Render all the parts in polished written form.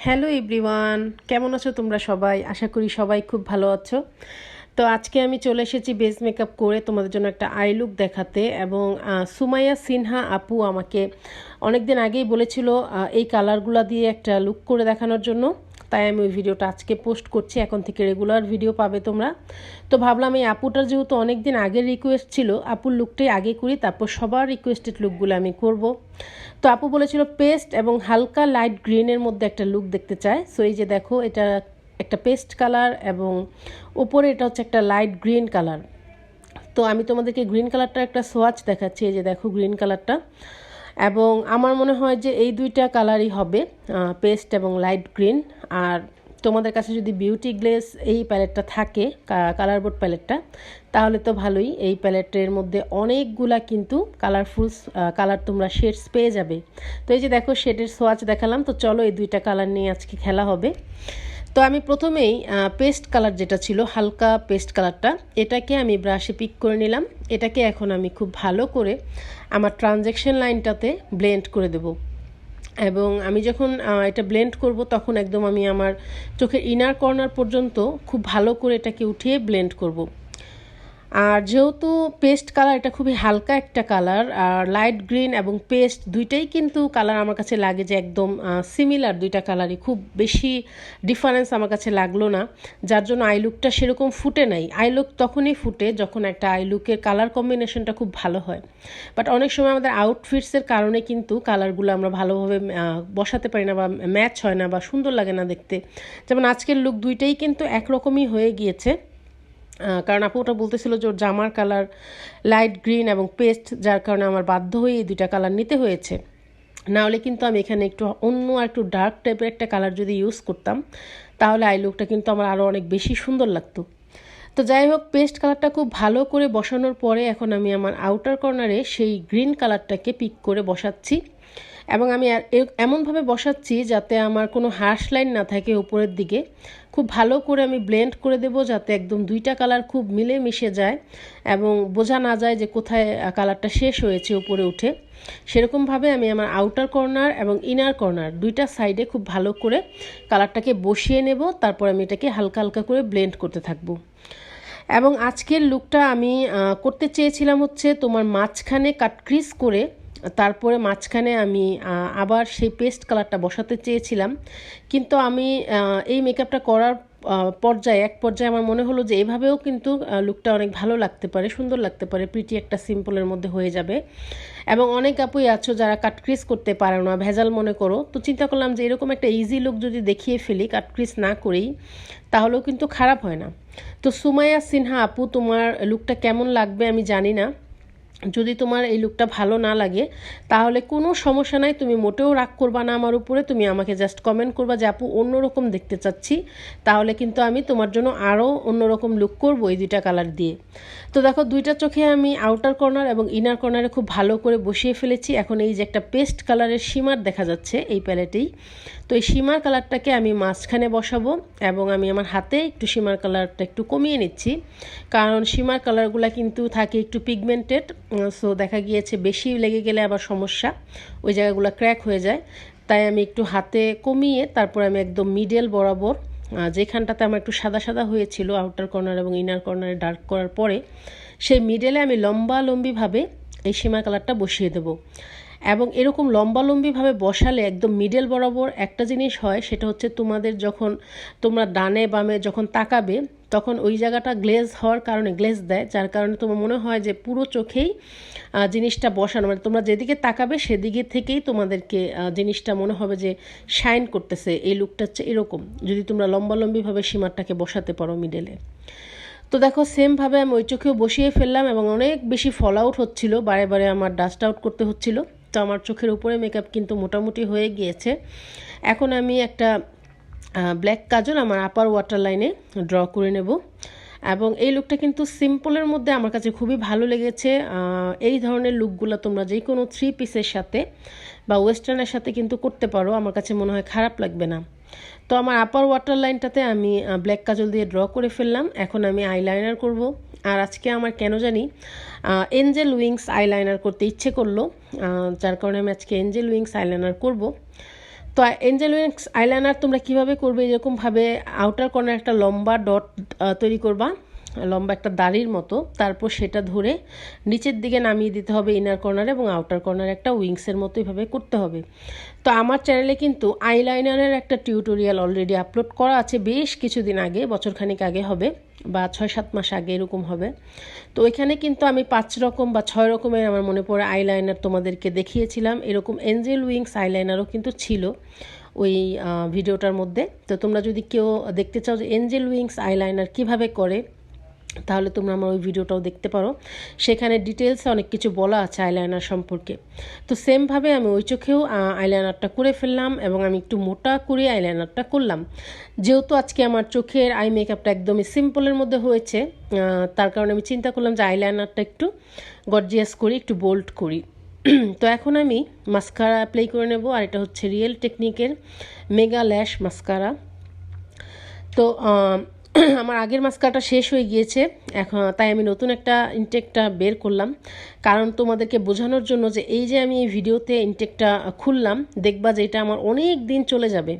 Hello everyone, কেমন আছো তোমরা সবাই? আশা করি সবাই খুব ভালো আছো। তো আজকে আমি চলে এসেছি বেস মেকআপ করে তোমাদের জন্য একটা আই লুক দেখাতে। এবং সুমাইয়া সিনহা আপু আমাকে অনেক দিন আগেই বলেছিল এই কালারগুলো দিয়ে একটা লুক করে দেখানোর জন্য। তাই আমি ওই ভিডিওটা আজকে পোস্ট করছি। এখন থেকে রেগুলার ভিডিও পাবে তোমরা। তো ভাবলাম এই আপুটার যেহেতু অনেক দিন আগের রিকোয়েস্ট ছিল, আপুর লুকটাই আগে করি, তারপর সবার রিকোয়েস্টেড লুকগুলো আমি করব। তো আপু বলেছিল পেস্ট এবং হালকা লাইট গ্রিনের মধ্যে একটা লুক দেখতে চায়। সো এই যে দেখো, এটা একটা পেস্ট কালার এবং ওপরে এটা হচ্ছে একটা লাইট গ্রিন কালার। তো আমি তোমাদেরকে গ্রিন কালারটা একটা সোয়াচ দেখাচ্ছি। এই যে দেখো গ্রিন কালারটা। এবং আমার মনে হয় যে এই দুইটা কালারই হবে, পেস্ট এবং লাইট গ্রিন। আর তোমাদের কাছে যদি বিউটি গ্লেস এই প্যালেটটা থাকে, কালার বোর্ড প্যালেটটা, তাহলে তো ভালোই। এই প্যালেটের মধ্যে অনেকগুলা কিন্তু কালারফুল কালার তোমরা শেডস পেয়ে যাবে। তো এই যে দেখো শেডের সোয়াচ দেখালাম। তো চলো এই দুইটা কালার নিয়ে আজকে খেলা হবে। তো আমি প্রথমেই পেস্ট কালার যেটা ছিল, হালকা পেস্ট কালারটা, এটাকে আমি ব্রাশে পিক করে নিলাম। এটাকে এখন আমি খুব ভালো করে আমার ট্রানজ্যাকশন লাইনটাতে ব্লেন্ড করে দেব। এবং আমি যখন এটা ব্লেন্ড করব তখন একদম আমি আমার চোখের ইনার কর্নার পর্যন্ত খুব ভালো করে এটাকে উঠিয়ে ব্লেন্ড করব। আর যেহেতু পেস্ট কালার, এটা খুবই হালকা একটা কালার, আর লাইট গ্রিন এবং পেস্ট দুইটাই কিন্তু কালার আমার কাছে লাগে যে একদম সিমিলার, দুইটা কালারই খুব বেশি ডিফারেন্স আমার কাছে লাগলো না। যার জন্য আই লুকটা সেরকম ফুটে নাই। আই লুক তখনই ফুটে যখন একটা আই লুকের কালার কম্বিনেশনটা খুব ভালো হয়। বাট অনেক সময় আমাদের আউটফিটসের কারণে কিন্তু কালারগুলো আমরা ভালোভাবে বসাতে পারি না, বা ম্যাচ হয় না, বা সুন্দর লাগে না দেখতে। যেমন আজকের লুক দুইটাই কিন্তু একরকমই হয়ে গিয়েছে। কারণ আপু ওটা বলতেছিল যে ওর জামার কালার লাইট গ্রিন এবং পেস্ট, যার কারণে আমার বাধ্য হয়ে এই দুইটা কালার নিতে হয়েছে। না হলে কিন্তু আমি এখানে একটু অন্য একটু ডার্ক টাইপের একটা কালার যদি ইউজ করতাম, তাহলে আই লুকটা কিন্তু আমার আরও অনেক বেশি সুন্দর লাগতো। তো যাই হোক, পেস্ট কালারটা খুব ভালো করে বসানোর পরে এখন আমি আমার আউটার কর্নারে সেই গ্রিন কালারটাকে পিক করে বসাচ্ছি। এবং আমি এমনভাবে বসাচ্ছি যাতে আমার কোনো হার্শ লাইন না থাকে উপরের দিকে। খুব ভালো করে আমি ব্লেন্ড করে দেব যাতে একদম দুইটা কালার খুব মিলে মিশে যায় এবং বোঝা না যায় যে কোথায় কালারটা শেষ হয়েছে উপরে উঠে। সেরকমভাবে আমি আমার আউটার কর্নার এবং ইনার কর্নার দুইটা সাইডে খুব ভালো করে কালারটাকে বসিয়ে নেব। তারপর আমি এটাকে হালকা হালকা করে ব্লেন্ড করতে থাকবো। এবং আজকের লুকটা আমি করতে চেয়েছিলাম হচ্ছে তোমার মাঝখানে কাট ক্রিজ করে, তারপরে মাঝখানে আমি আবার সেই পেস্ট কালারটা বসাতে চেয়েছিলাম। কিন্তু আমি এই মেকআপটা করার এক পর্যায়ে আমার মনে হলো যে এভাবেও কিন্তু লুকটা অনেক ভালো লাগতে পারে, সুন্দর লাগতে পারে, প্রিটি একটা সিম্পলের মধ্যে হয়ে যাবে। এবং অনেক আপুই আছো যারা কাটক্রিজ করতে পারো না, ভেজাল মনে করো। তো চিন্তা করলাম যে এরকম একটা ইজি লুক যদি দেখিয়ে ফেলি কাটক্রিজ না করেই, তাহলেও কিন্তু খারাপ হয় না। তো সুমাইয়া সিনহা আপু, তোমার লুকটা কেমন লাগবে আমি জানি না। যদি তোমার এই লুকটা ভালো না লাগে তাহলে কোনো সমস্যা নাই, তুমি মোটেও রাগ করবা না আমার উপরে। তুমি আমাকে জাস্ট কমেন্ট করবা যে আপু অন্যরকম দেখতে চাচ্ছি, তাহলে কিন্তু আমি তোমার জন্য আরও অন্যরকম লুক করবো এই দুইটা কালার দিয়ে। তো দেখো দুইটা চোখে আমি আউটার কর্নার এবং ইনার কর্নারে খুব ভালো করে বসিয়ে ফেলেছি। এখন এই যে একটা পেস্ট কালারের শিমার দেখা যাচ্ছে এই প্যালেটেই, তো এই শিমার কালারটাকে আমি মাঝখানে বসাবো। এবং আমি আমার হাতে একটু শিমার কালারটা একটু কমিয়ে নিচ্ছি, কারণ শিমার কালারগুলো কিন্তু থাকে একটু পিগমেন্টেড। সো দেখা গিয়েছে বেশি লেগে গেলে আবার সমস্যা, ওই জায়গাগুলো ক্র্যাক হয়ে যায়। তাই আমি একটু হাতে কমিয়ে তারপর আমি একদম মিডল বরাবর, যেখানটাতে আমার একটু সাদা সাদা হয়েছিল আউটার কর্নার এবং ইনার কর্নারে ডার্ক করার পরে, সেই মিডলে আমি লম্বিভাবে এই শিমার কালারটা বসিয়ে দেবো। এবং এরকম লম্বিভাবে বসালে একদম মিডল বরাবর একটা জিনিস হয়, সেটা হচ্ছে তোমাদের যখন তোমরা ডানে বামে যখন তাকাবে, তখন ওই জায়গাটা গ্লেজ হওয়ার কারণে গ্লেজ দেয়, যার কারণে তোমার মনে হয় যে পুরো চোখেই জিনিসটা বসানো, মানে তোমরা যেদিকে তাকাবে সেদিকে থেকেই তোমাদেরকে জিনিসটা মনে হবে যে শাইন করতেছে। এই লুকটা হচ্ছে এরকম যদি তোমরা লম্বিভাবে সীমাটাকে বসাতে পারো মিডলে। তো দেখো সেমভাবে আমি ওই চোখেও বসিয়ে ফেললাম এবং অনেক বেশি ফল আউট হচ্ছিলো, বারে বারে আমার ডাস্ট আউট করতে হচ্ছিল। তো আমার চোখের উপরে মেকআপ কিন্তু মোটামুটি হয়ে গিয়েছে। এখন আমি একটা ব্ল্যাক কাজল আমার আপার ওয়াটার লাইনে ড্র করে নেব। এবং এই লুকটা কিন্তু সিম্পলের মধ্যে আমার কাছে খুবই ভালো লেগেছে। এই ধরনের লুকগুলো তোমরা যে কোনো 3 পিসের সাথে বা ওয়েস্টার্নের সাথে কিন্তু করতে পারো, আমার কাছে মনে হয় খারাপ লাগবে না। তো আমার আপার ওয়াটার লাইনটাতে আমি ব্ল্যাক কাজল দিয়ে ড্র করে ফেললাম। এখন আমি আইলাইনার করব। আর আজকে আমার কেন জানি এঞ্জেল উইংস আইলাইনার করতে ইচ্ছে করলো, যার কারণে আমি আজকে এঞ্জেল উইংস আইলাইনার করব। তো তো এঞ্জেল উইংস আইলাইনার তোমরা কিভাবে করবে, এরকমভাবে আউটার কর্নার একটা লম্বা ডট তৈরি করবা, লম্বা একটা দাড়ির মতো, তারপর সেটা ধরে নিচের দিকে নামিয়ে দিতে হবে ইনার কর্নারে, এবং আউটার কর্নারে একটা উইংসের মতো এইভাবে করতে হবে। তো আমার চ্যানেলে কিন্তু আইলাইনারের একটা টিউটোরিয়াল অলরেডি আপলোড করা আছে, বেশ কিছুদিন আগে, বছরখানিক আগে হবে বা 6-7 মাস আগে এরকম হবে। তো ওইখানে কিন্তু আমি 5 রকম বা 6 রকমের আমার মনে পড়ে আইলাইনার তোমাদেরকে দেখিয়েছিলাম। এরকম এঞ্জেল উইংস আইলাইনারও কিন্তু ছিল ওই ভিডিওটার মধ্যে। তো তোমরা যদি কেউ দেখতে চাও যে এঞ্জেল উইংস আইলাইনার কিভাবে করে, তাহলে তোমরা আমার ওই ভিডিওটাও দেখতে পারো, সেখানে ডিটেলসে অনেক কিছু বলা আছে আইলাইনার সম্পর্কে। তো সেমভাবে আমি ওই চোখেও আইলাইনারটা করে ফেললাম, এবং আমি একটু মোটা করে আইলাইনারটা করলাম। যেহেতু আজকে আমার চোখের আই মেকআপটা একদমই সিম্পলের মধ্যে হয়েছে, তার কারণে আমি চিন্তা করলাম যে আইলাইনারটা একটু গর্জিয়াস করি, একটু বোল্ড করি। তো এখন আমি মাস্কারা অ্যাপ্লাই করে নেব, আর এটা হচ্ছে রিয়েল টেকনিকের মেগা ল্যাশ মাস্কারা। তো আমার আগের মাস্কারাটা শেষ হয়ে গিয়েছে, এখন তাই আমি নতুন একটা ইনটেকটা বের করলাম, কারণ তোমাদেরকে বোঝানোর জন্য যে এই যে আমি এই ভিডিওতে ইনটেকটা খুললাম, দেখবা যে এটা আমার অনেক দিন চলে যাবে।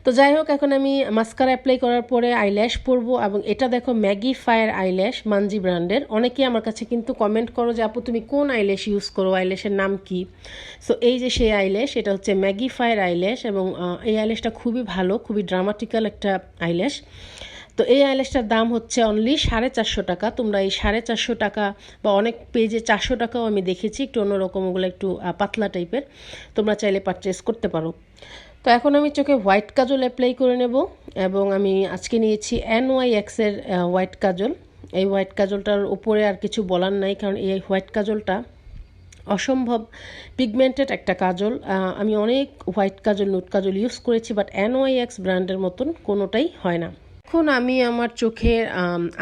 তো যাই হোক, এখন আমি মাস্কারা অ্যাপ্লাই করার পরে আইল্যাশ পরবো, এবং এটা দেখো ম্যাগি ফায়ার আইল্যাশ, মানজি ব্র্যান্ডের। অনেকেই আমার কাছে কিন্তু কমেন্ট করো যে আপু তুমি কোন আইল্যাশ ইউজ করো, আইল্যাশের নাম কি। সো এই যে সেই আইল্যাশ, এটা হচ্ছে ম্যাগি ফায়ার আইল্যাশ, এবং এই আইল্যাশটা খুবই ভালো, খুবই ড্রামাটিক্যাল একটা আইল্যাশ। তো এই আইল্যাশটার দাম হচ্ছে অনলি 450 টাকা। তোমরা এই 450 টাকা, বা অনেক পেজে 400 টাকাও আমি দেখেছি, একটু অন্যরকম, ওগুলো একটু পাতলা টাইপের, তোমরা চাইলে পারচেস করতে পারো। তো এখন আমি চোখে হোয়াইট কাজল অ্যাপ্লাই করে নেব, এবং আমি আজকে নিয়েছি NYX-এর হোয়াইট কাজল। এই হোয়াইট কাজলটার উপরে আর কিছু বলার নাই, কারণ এই হোয়াইট কাজলটা অসম্ভব পিগমেন্টেড একটা কাজল। আমি অনেক হোয়াইট কাজল, নুট কাজল ইউজ করেছি, বাট NYX ব্র্যান্ডের মতন কোনোটাই হয় না। এখন আমি আমার চোখের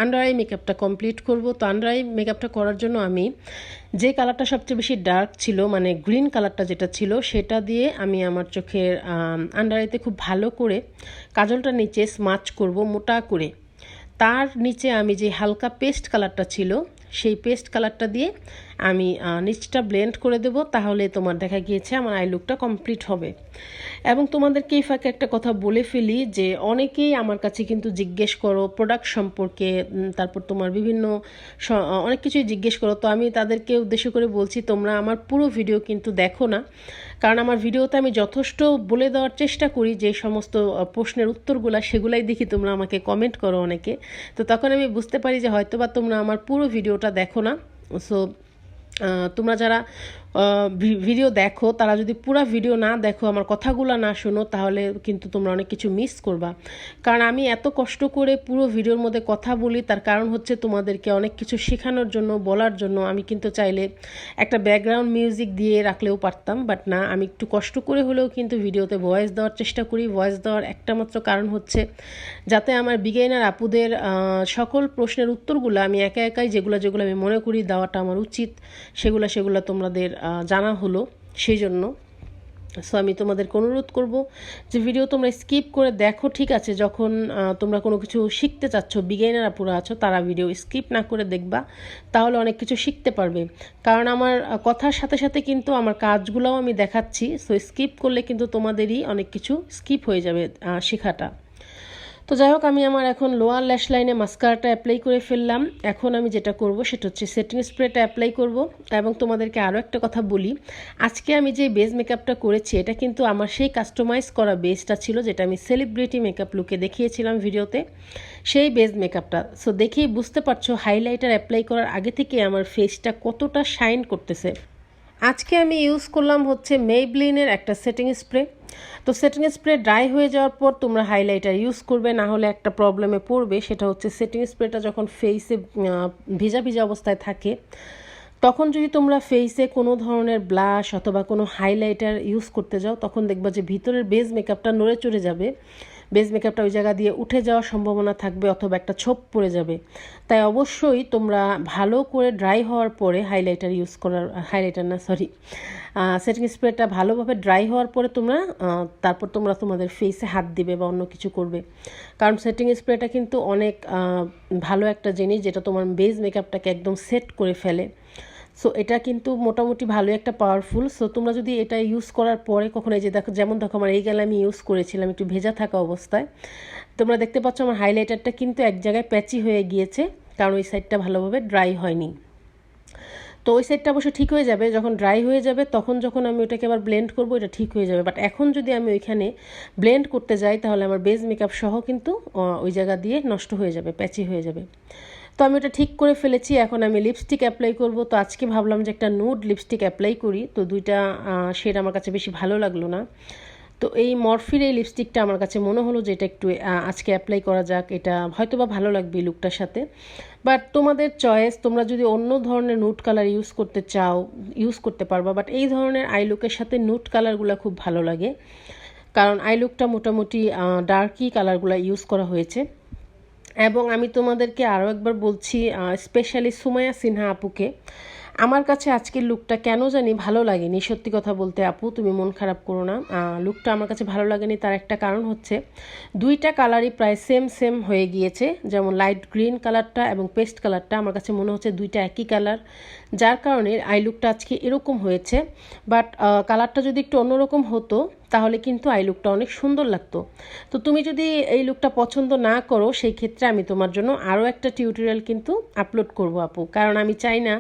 আন্ডার আই মেকআপটা কমপ্লিট করব। তো আন্ডার আই মেকআপটা করার জন্য আমি যে কালারটা সবচেয়ে বেশি ডার্ক ছিল, মানে গ্রিন কালারটা যেটা ছিল, সেটা দিয়ে আমি আমার চোখের আন্ডার আইতে খুব ভালো করে কাজলটা নিচে স্মাচ করব মোটা করে। তার নিচে আমি যে হালকা পেস্ট কালারটা ছিল, সেই পেস্ট কালারটা দিয়ে আমি নিচটা ব্লেন্ড করে দেব, তাহলে তোমার দেখা গিয়েছে আমার আই লুকটা কমপ্লিট হবে। এবং তোমাদেরকে এই ফাঁকে একটা কথা বলে ফেলি, যে অনেকেই আমার কাছে কিন্তু জিজ্ঞেস করো প্রোডাক্ট সম্পর্কে, তারপর তোমার বিভিন্ন অনেক কিছুই জিজ্ঞেস করো। তো আমি তাদেরকে উদ্দেশ্য করে বলছি, তোমরা আমার পুরো ভিডিও কিন্তু দেখো না, কারণ আমার ভিডিওতে আমি যথেষ্ট বলে দেওয়ার চেষ্টা করি, যে সমস্ত প্রশ্নের উত্তরগুলো সেগুলাই দেখি তোমরা আমাকে কমেন্ট করো অনেকে। তো তখন আমি বুঝতে পারি যে হয়তোবা তোমরা আমার পুরো ভিডিওটা দেখো না। সো তোমরা যারা ভিডিও দেখো, তারা যদি পুরো ভিডিও না দেখো, আমার কথাগুলো না শোনো, তাহলে কিন্তু তোমরা অনেক কিছু মিস করবা। কারণ আমি এত কষ্ট করে পুরো ভিডিওর মধ্যে কথা বলি, তার কারণ হচ্ছে তোমাদেরকে অনেক কিছু শেখানোর জন্য, বলার জন্য। আমি কিন্তু চাইলে একটা ব্যাকগ্রাউন্ড মিউজিক দিয়ে রাখলেও পারতাম, বাট না, আমি একটু কষ্ট করে হলেও কিন্তু ভিডিওতে ভয়েস দেওয়ার চেষ্টা করি। ভয়েস দেওয়ার একটা মাত্র কারণ হচ্ছে যাতে আমার বিগিনার আপুদের সকল প্রশ্নের উত্তরগুলো আমি একা একাই, যেগুলো আমি মনে করি দেওয়াটা আমার উচিত, সেগুলো তোমাদের জানা হলো, সেই জন্য। সো আমি তোমাদেরকে অনুরোধ করব যে ভিডিও তোমরা স্কিপ করে দেখো, ঠিক আছে? যখন তোমরা কোনো কিছু শিখতে চাচ্ছ, বিগিনার আপুরা আছো, তারা ভিডিও স্কিপ না করে দেখবা, তাহলে অনেক কিছু শিখতে পারবে। কারণ আমার কথার সাথে সাথে কিন্তু আমার কাজগুলোও আমি দেখাচ্ছি। সো স্কিপ করলে কিন্তু তোমাদেরই অনেক কিছু স্কিপ হয়ে যাবে শেখাটা। তো যাই হোক, আমি আমার এখন লোয়ার ল্যাশ লাইনে মাস্কারাটা অ্যাপ্লাই করে ফেললাম। এখন আমি যেটা করব সেটা হচ্ছে সেটিং স্প্রেটা অ্যাপ্লাই করব। এবং তোমাদেরকে আরও একটা কথা বলি, আজকে আমি যে বেস মেকআপটা করেছি, এটা কিন্তু আমার সেই কাস্টমাইজ করা বেসটা ছিল, যেটা আমি সেলিব্রিটি মেকআপ লুকে দেখিয়েছিলাম ভিডিওতে, সেই বেস মেকআপটা। সো দেখেই বুঝতে পারছো হাইলাইটার অ্যাপ্লাই করার আগে থেকে আমার ফেসটা কতটা শাইন করতেছে। আজকে আমি ইউজ করলাম হচ্ছে মেবলিনের একটা সেটিং স্প্রে। তো সেটিং স্প্রে ড্রাই হয়ে যাওয়ার পর তোমরা হাইলাইটার ইউজ করবে, না হলে একটা প্রবলেমে পড়বে। সেটা হচ্ছে সেটিং স্প্রেটা যখন ফেসে ভিজা ভিজা অবস্থায় থাকে, তখন যদি তোমরা ফেসে কোনো ধরনের ব্লাশ অথবা কোনো হাইলাইটার ইউজ করতে যাও, তখন দেখবা যে ভিতরের বেস মেকআপটা নড়ে চড়ে যাবে, বেস মেকআপটা ওই জায়গা দিয়ে উঠে যাওয়ার সম্ভাবনা থাকবে, অথবা একটা ছোপ পড়ে যাবে। তাই অবশ্যই তোমরা ভালো করে ড্রাই হওয়ার পরে সেটিং স্প্রেটা ভালোভাবে ড্রাই হওয়ার পরে তারপর তোমরা তোমাদের ফেসে হাত দিবে বা অন্য কিছু করবে। কারণ সেটিং স্প্রেটা কিন্তু অনেক ভালো একটা জিনিস, যেটা তোমার বেস মেকআপটাকে একদম সেট করে ফেলে। সো এটা কিন্তু মোটামুটি ভালো একটা পাওয়ারফুল। সো তোমরা যদি এটা ইউজ করার পরে কখনো এই যে দেখো, যেমন দেখো আমার এই গেলে আমি ইউজ করেছিলাম একটু ভেজা থাকা অবস্থায়, তোমরা দেখতে পাচ্ছ আমার হাইলাইটারটা কিন্তু এক জায়গায় প্যাচি হয়ে গিয়েছে, কারণ ওই সাইডটা ভালোভাবে ড্রাই হয়নি। তো ওই সাইডটা অবশ্য ঠিক হয়ে যাবে যখন ড্রাই হয়ে যাবে, তখন যখন আমি ওটাকে আবার ব্লেন্ড করবো এটা ঠিক হয়ে যাবে। বাট এখন যদি আমি ওইখানে ব্লেন্ড করতে যাই তাহলে আমার বেস মেকআপ সহ কিন্তু ওই জায়গা দিয়ে নষ্ট হয়ে যাবে, প্যাচি হয়ে যাবে। তো আমি ওটা ঠিক করে ফেলেছি। এখন আমি লিপস্টিক অ্যাপ্লাই করব। তো আজকে ভাবলাম যে একটা নুড লিপস্টিক অ্যাপ্লাই করি। তো দুইটা শেড আমার কাছে বেশি ভালো লাগলো না। তো এই মরফির এই লিপস্টিকটা আমার কাছে মনে হলো যে এটা একটু আজকে অ্যাপ্লাই করা যাক, এটা হয়তো বা ভালো লাগবে এই লুকটার সাথে। বাট তোমাদের চয়েস, তোমরা যদি অন্য ধরনের নুড কালার ইউজ করতে চাও ইউজ করতে পারবা, বাট এই ধরনের আই লুকের সাথে নুড কালারগুলো খুব ভালো লাগে, কারণ আই লুকটা মোটামুটি ডার্কি কালারগুলো ইউজ করা হয়েছে। এবং আমি তোমাদেরকে আরও একবার বলছি, স্পেশালি সুমাইয়া সিনহা আপুকে, আমার কাছে আজকের লুকটা কেন জানি ভালো লাগেনি। সত্যি কথা বলতে আপু, তুমি মন খারাপ করো না, লুকটা আমার কাছে ভালো লাগেনি। তার একটা কারণ হচ্ছে দুইটা কালারই প্রায় সেম সেম হয়ে গিয়েছে, যেমন লাইট গ্রিন কালারটা এবং পেস্ট কালারটা আমার কাছে মনে হচ্ছে দুইটা একই কালার, যার কারণে আই লুকটা আজকে এরকম হয়েছে। বাট কালারটা যদি একটু অন্যরকম হতো তাহলে কিন্তু আই লুকটা অনেক সুন্দর লাগতো। তো তুমি যদি এই লুকটা পছন্দ না করো, সেই ক্ষেত্রে আমি তোমার জন্য আরও একটা টিউটোরিয়াল কিন্তু আপলোড করব আপু, কারণ আমি চাই না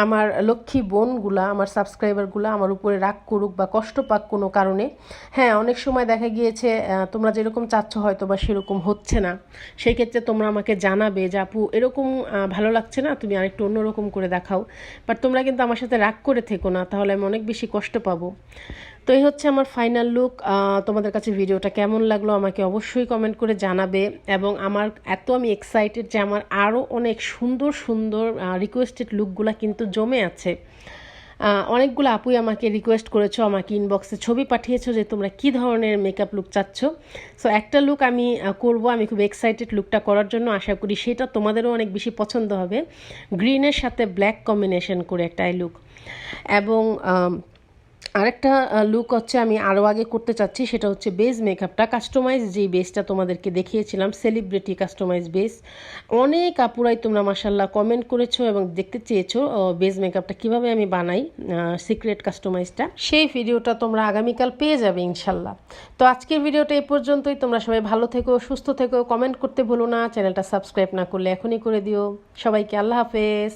আমার লক্ষ্মী বোনগুলা, আমার সাবস্ক্রাইবারগুলো আমার উপরে রাগ করুক বা কষ্ট পাক কোনো কারণে। হ্যাঁ, অনেক সময় দেখা গিয়েছে তোমরা যেরকম চাচ্ছ হয়তো বা সেরকম হচ্ছে না, সেই ক্ষেত্রে তোমরা আমাকে জানাবে যে আপু এরকম ভালো লাগছে না, তুমি আরেকটু অন্যরকম করে দেখাও। বাট তোমরা কিন্তু আমার সাথে রাগ করে থেকো না, তাহলে আমি অনেক বেশি কষ্ট পাবো। তো এই হচ্ছে আমার ফাইনাল লুক। তোমাদের কাছে ভিডিওটা কেমন লাগলো আমাকে অবশ্যই কমেন্ট করে জানাবে। এবং আমি এক্সাইটেড যে আমার আরও অনেক সুন্দর সুন্দর রিকোয়েস্টেড লুকগুলো কিন্তু জমে আছে। অনেকগুলো আপুই আমাকে রিকোয়েস্ট করেছো, আমাকে ইনবক্সে ছবি পাঠিয়েছো যে তোমরা কী ধরনের মেকআপ লুক চাচ্ছ। সো একটা লুক আমি করব, আমি খুব এক্সাইটেড লুকটা করার জন্য। আশা করি সেটা তোমাদেরও অনেক বেশি পছন্দ হবে, গ্রিনের সাথে ব্ল্যাক কম্বিনেশন করে একটা আই লুক। এবং আরেকটা লুক হচ্ছে আমি আরও আগে করতে চাচ্ছি, সেটা হচ্ছে বেস মেকআপটা কাস্টমাইজ, যেই বেসটা তোমাদেরকে দেখিয়েছিলাম, সেলিব্রিটি কাস্টমাইজ বেস। অনেক আপুরাই তোমরা মাশাল্লাহ কমেন্ট করেছো এবং দেখতে চেয়েছো বেস মেকআপটা কিভাবে আমি বানাই, সিক্রেট কাস্টমাইজটা। সেই ভিডিওটা তোমরা আগামীকাল পেয়ে যাবে ইনশাল্লাহ। তো আজকের ভিডিওটা এই পর্যন্তই। তোমরা সবাই ভালো থেকো, সুস্থ থেকো, কমেন্ট করতে ভুলো না, চ্যানেলটা সাবস্ক্রাইব না করলে এখনই করে দিও। সবাইকে আল্লাহ হাফেজ।